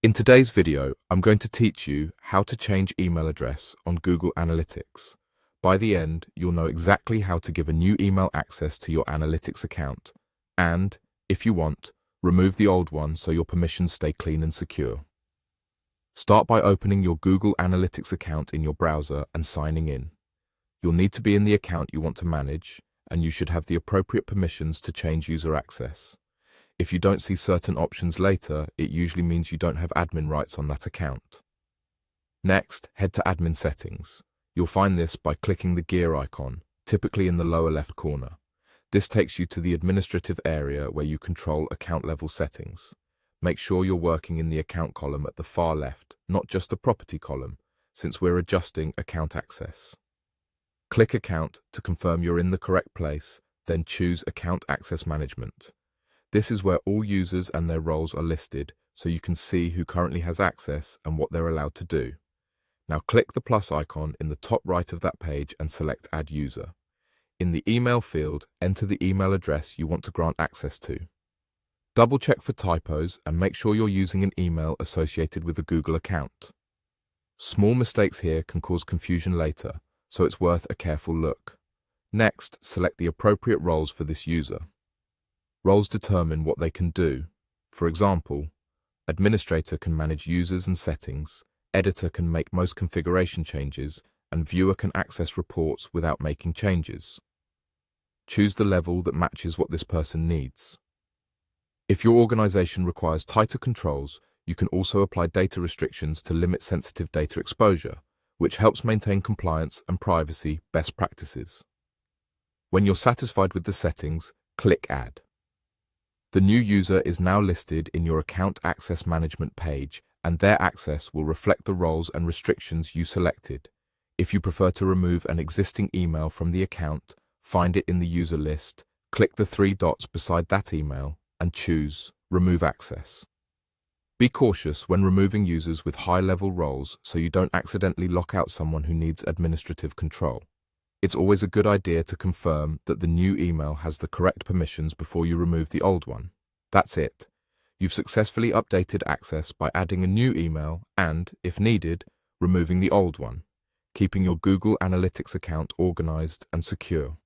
In today's video, I'm going to teach you how to change email address on Google Analytics. By the end, you'll know exactly how to give a new email access to your Analytics account and, if you want, remove the old one so your permissions stay clean and secure. Start by opening your Google Analytics account in your browser and signing in. You'll need to be in the account you want to manage, and you should have the appropriate permissions to change user access. If you don't see certain options later, it usually means you don't have admin rights on that account. Next, head to Admin Settings. You'll find this by clicking the gear icon, typically in the lower left corner. This takes you to the administrative area where you control account level settings. Make sure you're working in the account column at the far left, not just the property column, since we're adjusting account access. Click Account to confirm you're in the correct place, then choose Account Access Management. This is where all users and their roles are listed, so you can see who currently has access and what they're allowed to do. Now click the plus icon in the top right of that page and select Add User. In the email field, enter the email address you want to grant access to. Double check for typos and make sure you're using an email associated with a Google account. Small mistakes here can cause confusion later, so it's worth a careful look. Next, select the appropriate roles for this user. Roles determine what they can do. For example, administrator can manage users and settings, editor can make most configuration changes, and viewer can access reports without making changes. Choose the level that matches what this person needs. If your organization requires tighter controls, you can also apply data restrictions to limit sensitive data exposure, which helps maintain compliance and privacy best practices. When you're satisfied with the settings, click Add. The new user is now listed in your Account Access Management page, and their access will reflect the roles and restrictions you selected. If you prefer to remove an existing email from the account, find it in the user list, click the three dots beside that email, and choose Remove Access. Be cautious when removing users with high-level roles so you don't accidentally lock out someone who needs administrative control. It's always a good idea to confirm that the new email has the correct permissions before you remove the old one. That's it. You've successfully updated access by adding a new email and, if needed, removing the old one, keeping your Google Analytics account organized and secure.